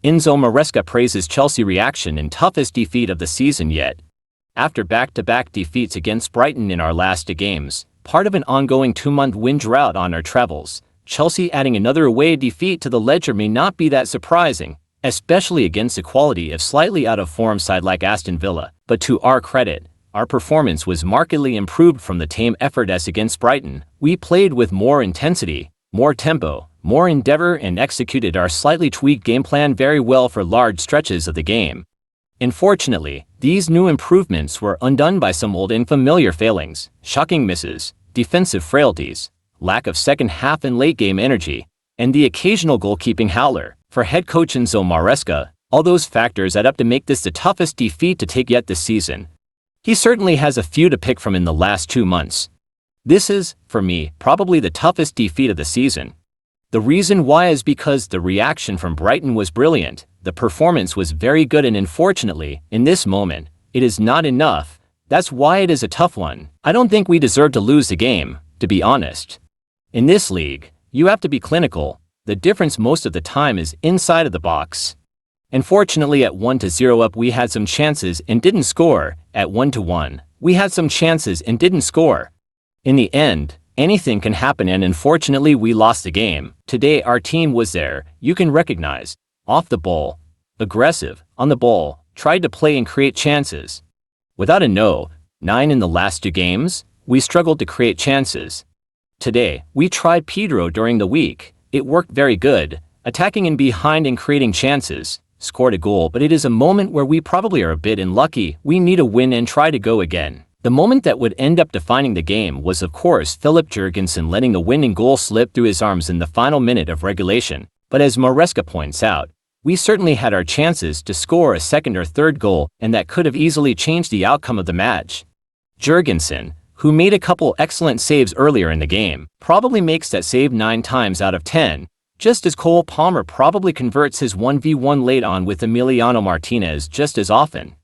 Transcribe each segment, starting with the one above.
Enzo Maresca praises Chelsea reaction in toughest defeat of the season yet. After back-to-back defeats against Brighton in our last two games, part of an ongoing 2-month win drought on our travels, Chelsea adding another away defeat to the ledger may not be that surprising, especially against a quality of slightly out-of-form side like Aston Villa. But to our credit, our performance was markedly improved from the tame effort as against Brighton. We played with more intensity, more tempo, more endeavor and executed our slightly tweaked game plan very well for large stretches of the game. Unfortunately, these new improvements were undone by some old and familiar failings, shocking misses, defensive frailties, lack of second-half and late-game energy, and the occasional goalkeeping howler. For head coach Enzo Maresca, all those factors add up to make this the toughest defeat to take yet this season. He certainly has a few to pick from in the last 2 months. This is, for me, probably the toughest defeat of the season. The reason why is because the reaction from Brighton was brilliant, the performance was very good, and unfortunately, in this moment, it is not enough. That's why it is a tough one. I don't think we deserve to lose the game, to be honest. In this league, you have to be clinical. The difference most of the time is inside of the box. Unfortunately, at 1-0 up we had some chances and didn't score. At 1-1, we had some chances and didn't score. In the end, anything can happen, and unfortunately we lost the game. Today our team was there, you can recognize, off the ball, aggressive, on the ball, tried to play and create chances. Without a 9 in the last 2 games, we struggled to create chances. Today, we tried Pedro during the week. It worked very good, attacking in behind and creating chances, scored a goal, but it is a moment where we probably are a bit unlucky. We need a win and try to go again. The moment that would end up defining the game was of course Philip Jurgensen letting the winning goal slip through his arms in the final minute of regulation, but as Maresca points out, we certainly had our chances to score a second or third goal, and that could have easily changed the outcome of the match. Jurgensen, who made a couple excellent saves earlier in the game, probably makes that save 9 times out of 10, just as Cole Palmer probably converts his 1v1 late on with Emiliano Martinez just as often.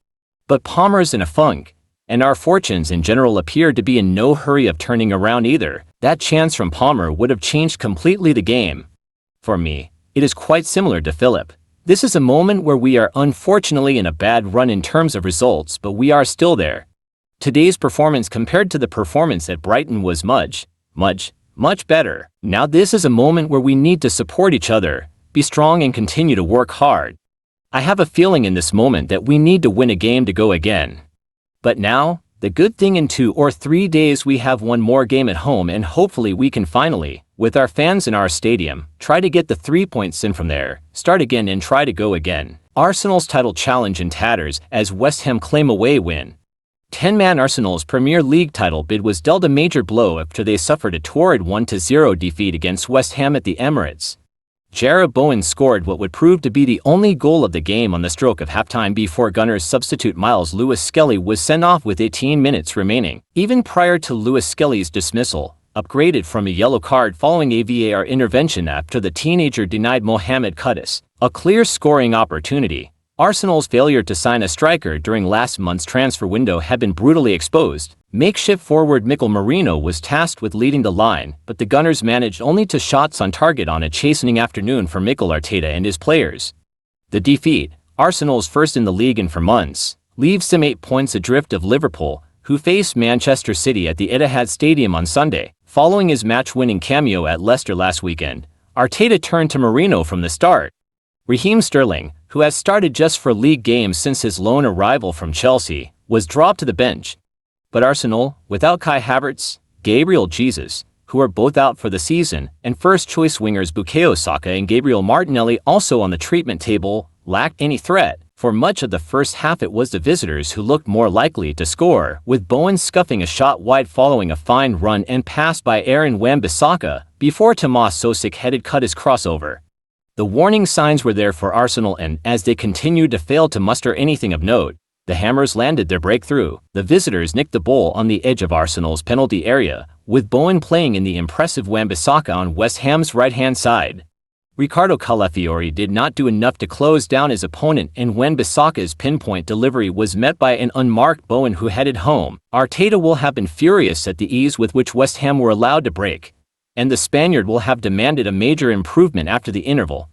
But Palmer's in a funk, and our fortunes in general appear to be in no hurry of turning around either. That chance from Palmer would have changed completely the game. For me, it is quite similar to Philip. This is a moment where we are unfortunately in a bad run in terms of results, but we are still there. Today's performance compared to the performance at Brighton was much better. Now this is a moment where we need to support each other, be strong and continue to work hard. I have a feeling in this moment that we need to win a game to go again. But now, the good thing, in 2 or 3 days we have one more game at home, and hopefully we can finally, with our fans in our stadium, try to get the 3 points in from there, start again and try to go again. Arsenal's title challenge in tatters as West Ham claim away win. 10-man Arsenal's Premier League title bid was dealt a major blow after they suffered a torrid 1-0 defeat against West Ham at the Emirates. Jarrod Bowen scored what would prove to be the only goal of the game on the stroke of halftime before Gunners substitute Miles Lewis-Skelly was sent off with 18 minutes remaining. Even prior to Lewis-Skelly's dismissal, upgraded from a yellow card following a VAR intervention after the teenager denied Mohamed Kudus a clear scoring opportunity, Arsenal's failure to sign a striker during last month's transfer window had been brutally exposed. Makeshift forward Mikel Merino was tasked with leading the line, but the Gunners managed only 2 shots on target on a chastening afternoon for Mikel Arteta and his players. The defeat, Arsenal's first in the league and for months, leaves them 8 points adrift of Liverpool, who faced Manchester City at the Etihad Stadium on Sunday. Following his match-winning cameo at Leicester last weekend, Arteta turned to Merino from the start. Raheem Sterling, who has started just 4 league games since his loan arrival from Chelsea, was dropped to the bench. But Arsenal, without Kai Havertz, Gabriel Jesus, who are both out for the season, and first-choice wingers Bukayo Saka and Gabriel Martinelli also on the treatment table, lacked any threat. For much of the first half it was the visitors who looked more likely to score, with Bowen scuffing a shot wide following a fine run and pass by Aaron Wan-Bissaka, before Tomas Sosek headed Kudus crossover. The warning signs were there for Arsenal, and as they continued to fail to muster anything of note, the Hammers landed their breakthrough. The visitors nicked the ball on the edge of Arsenal's penalty area, with Bowen playing in the impressive Wan-Bissaka on West Ham's right-hand side. Ricardo Calafiori did not do enough to close down his opponent, and Wan-Bissaka's pinpoint delivery was met by an unmarked Bowen who headed home. Arteta will have been furious at the ease with which West Ham were allowed to break, and the Spaniard will have demanded a major improvement after the interval.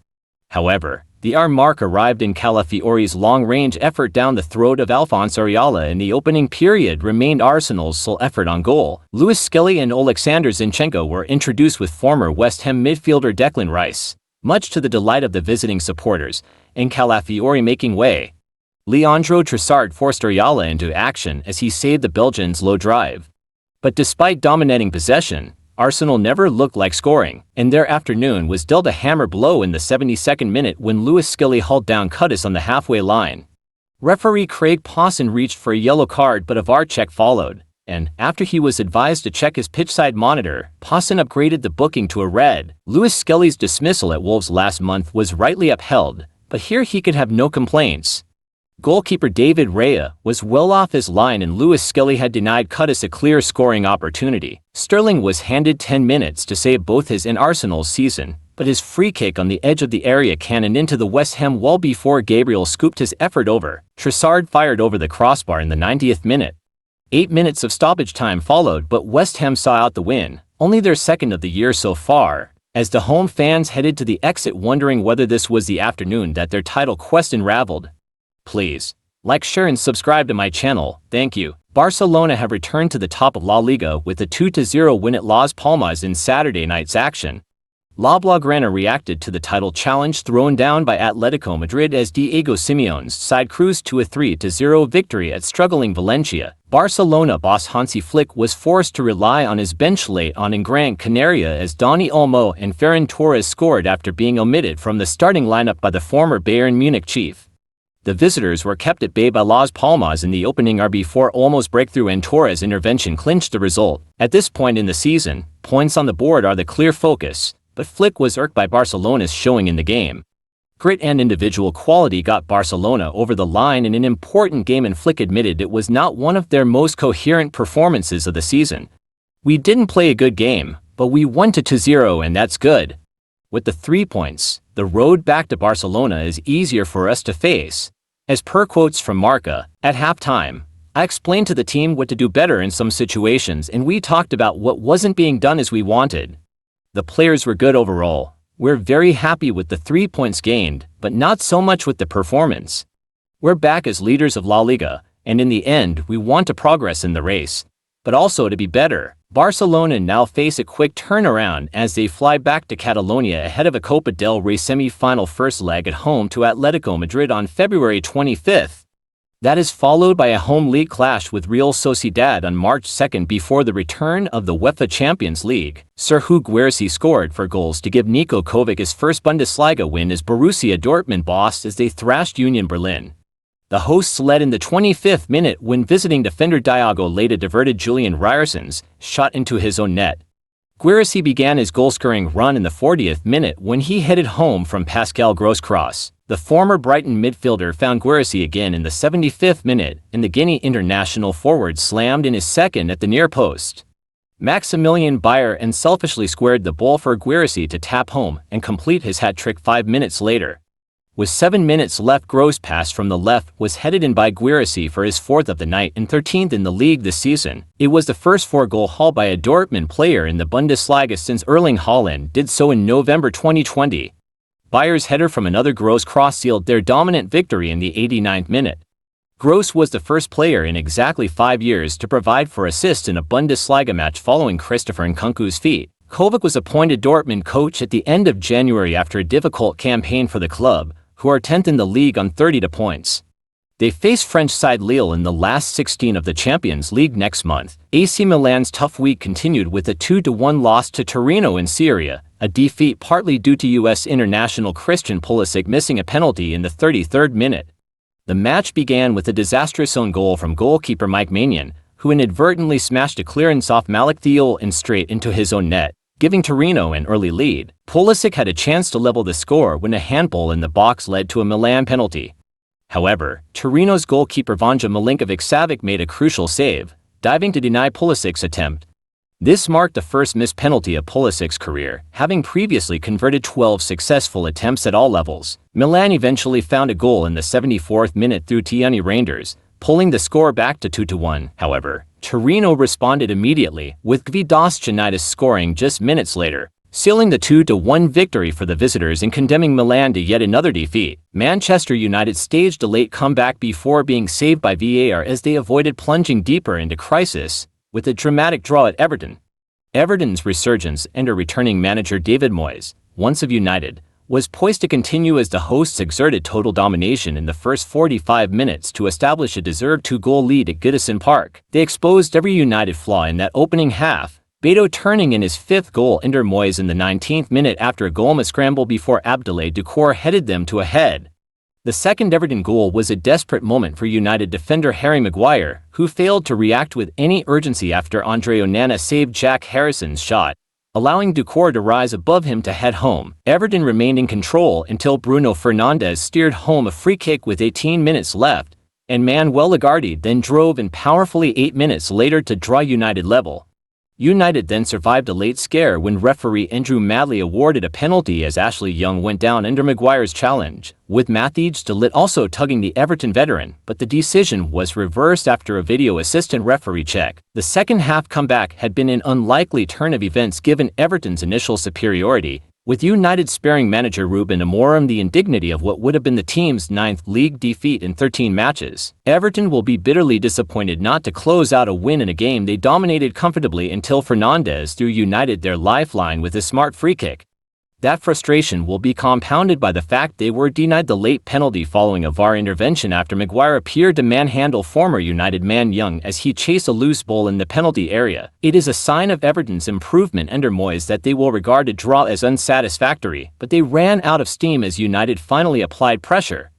However, The R-Mark arrived in Calafiori's long-range effort down the throat of Alphonse Areola in the opening period remained Arsenal's sole effort on goal. Lewis Skelly and Oleksandr Zinchenko were introduced with former West Ham midfielder Declan Rice, much to the delight of the visiting supporters, and Calafiori making way. Leandro Trossard forced Areola into action as he saved the Belgians' low drive. But despite dominating possession, Arsenal never looked like scoring, and their afternoon was dealt a hammer blow in the 72nd minute when Lewis Skelly hauled down Kudus on the halfway line. Referee Craig Pawson reached for a yellow card, but a VAR check followed, and, after he was advised to check his pitchside monitor, Pawson upgraded the booking to a red. Lewis Skelly's dismissal at Wolves last month was rightly upheld, but here he could have no complaints. Goalkeeper David Raya was well off his line and Lewis Skelly had denied Kudus a clear scoring opportunity. Sterling was handed 10 minutes to save both his and Arsenal's season, but his free kick on the edge of the area cannoned into the West Ham wall before Gabriel scooped his effort over. Trossard fired over the crossbar in the 90th minute. 8 minutes of stoppage time followed, but West Ham saw out the win, only their second of the year so far, as the home fans headed to the exit wondering whether this was the afternoon that their title quest unraveled. Please like, share and subscribe to my channel, thank you. Barcelona have returned to the top of La Liga with a 2-0 win at Las Palmas in Saturday night's action. La Blaugrana reacted to the title challenge thrown down by Atletico Madrid as Diego Simeone's side cruised to a 3-0 victory at struggling Valencia. Barcelona boss Hansi Flick was forced to rely on his bench late on in Gran Canaria as Dani Olmo and Ferran Torres scored after being omitted from the starting lineup by the former Bayern Munich chief. The visitors were kept at bay by Las Palmas in the opening hour before Olmo's breakthrough and Torres' intervention clinched the result. At this point in the season, points on the board are the clear focus, but Flick was irked by Barcelona's showing in the game. Grit and individual quality got Barcelona over the line in an important game, and Flick admitted it was not one of their most coherent performances of the season. "We didn't play a good game, but we won 2-0 and that's good. With the 3 points, the road back to Barcelona is easier for us to face." As per quotes from Marca, at halftime, "I explained to the team what to do better in some situations and we talked about what wasn't being done as we wanted. The players were good overall. We're very happy with the 3 points gained, but not so much with the performance. We're back as leaders of La Liga, and in the end we want to progress in the race, but also to be better." Barcelona now face a quick turnaround as they fly back to Catalonia ahead of a Copa del Rey semi-final first leg at home to Atletico Madrid on February 25th. That is followed by a home league clash with Real Sociedad on March 2nd before the return of the UEFA Champions League. Serhou Guirassy scored 4 goals to give Niko Kovac his first Bundesliga win as Borussia Dortmund bossed as they thrashed Union Berlin. The hosts led in the 25th minute when visiting defender Diogo Leite diverted Julian Ryerson's shot into his own net. Guirassy began his goal-scoring run in the 40th minute when he headed home from Pascal Gross' cross. The former Brighton midfielder found Guirassy again in the 75th minute, and the Guinea international forward slammed in his second at the near post. Maximilian Bayer unselfishly squared the ball for Guirassy to tap home and complete his hat-trick 5 minutes later. With 7 minutes left, Gross' pass from the left was headed in by Guirassy for his 4th of the night and 13th in the league this season. It was the first 4-goal haul by a Dortmund player in the Bundesliga since Erling Haaland did so in November 2020. Bayer's header from another Gross cross sealed their dominant victory in the 89th minute. Gross was the first player in exactly 5 years to provide 4 assists in a Bundesliga match following Christopher Nkunku's feat. Kovac was appointed Dortmund coach at the end of January after a difficult campaign for the club, who are 10th in the league on 30 points. They face French side Lille in the last 16 of the Champions League next month. AC Milan's tough week continued with a 2-1 loss to Torino in Syria, a defeat partly due to U.S. international Christian Pulisic missing a penalty in the 33rd minute. The match began with a disastrous own goal from goalkeeper Mike Maignan, who inadvertently smashed a clearance off Malik Thiel and straight into his own net, giving Torino an early lead. Pulisic had a chance to level the score when a handball in the box led to a Milan penalty. However, Torino's goalkeeper Vanja Milinkovic-Savic made a crucial save, diving to deny Pulisic's attempt. This marked the first missed penalty of Pulisic's career, having previously converted 12 successful attempts at all levels. Milan eventually found a goal in the 74th minute through Tierney Reinders, pulling the score back to 2-1. However, Torino responded immediately, with Gvidas Chanitis scoring just minutes later. sealing the 2-1 victory for the visitors and condemning Milan to yet another defeat. Manchester United staged a late comeback before being saved by VAR as they avoided plunging deeper into crisis, with a dramatic draw at Everton. Everton's resurgence under returning manager David Moyes, once of United, was poised to continue as the hosts exerted total domination in the first 45 minutes to establish a deserved 2-goal lead at Goodison Park. They exposed every United flaw in that opening half, Beto turning in his 5th goal under Moyes in the 19th minute after a goal scramble before Abdoulaye Doucouré headed them to a head. The second Everton goal was a desperate moment for United defender Harry Maguire, who failed to react with any urgency after Andre Onana saved Jack Harrison's shot, allowing Doucouré to rise above him to head home. Everton remained in control until Bruno Fernandes steered home a free kick with 18 minutes left, and Manuel Ugarte then drove in powerfully 8 minutes later to draw United level. United then survived a late scare when referee Andrew Madley awarded a penalty as Ashley Young went down under Maguire's challenge, with Matthijs de Ligt also tugging the Everton veteran, but the decision was reversed after a video assistant referee check. The second half comeback had been an unlikely turn of events given Everton's initial superiority, with United sparing manager Ruben Amorim the indignity of what would have been the team's 9th league defeat in 13 matches. Everton will be bitterly disappointed not to close out a win in a game they dominated comfortably until Fernandes threw United their lifeline with a smart free kick. That frustration will be compounded by the fact they were denied the late penalty following a VAR intervention after Maguire appeared to manhandle former United man Young as he chased a loose ball in the penalty area. It is a sign of Everton's improvement under Moyes that they will regard a draw as unsatisfactory, but they ran out of steam as United finally applied pressure.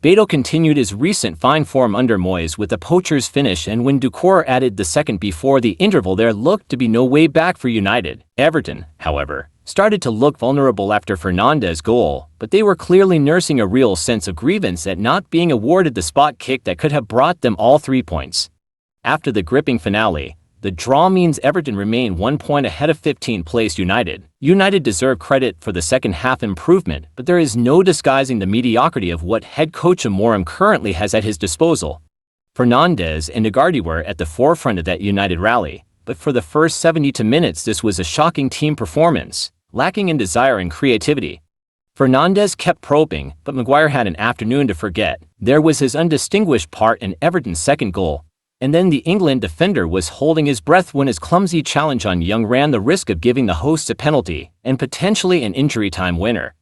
Beto continued his recent fine form under Moyes with a poacher's finish, and when Doucouré added the second before the interval there looked to be no way back for United. Everton, however, started to look vulnerable after Fernandes' goal, but they were clearly nursing a real sense of grievance at not being awarded the spot kick that could have brought them all 3 points. After the gripping finale, the draw means Everton remain 1 point ahead of 15th place United. United deserve credit for the second half improvement, but there is no disguising the mediocrity of what head coach Amorim currently has at his disposal. Fernandes and Ugarte were at the forefront of that United rally, but for the first 72 minutes this was a shocking team performance, lacking in desire and creativity. Fernandes kept probing, but Maguire had an afternoon to forget. There was his undistinguished part in Everton's second goal, and then the England defender was holding his breath when his clumsy challenge on Young ran the risk of giving the hosts a penalty and potentially an injury time winner.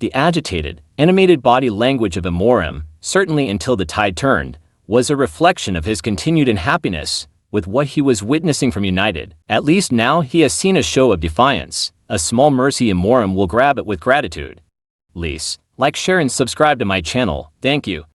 The agitated, animated body language of Amorim, certainly until the tide turned, was a reflection of his continued unhappiness with what he was witnessing from United. At least now he has seen a show of defiance, a small mercy Amorim will grab it with gratitude. Please like, share and subscribe to my channel. Thank you.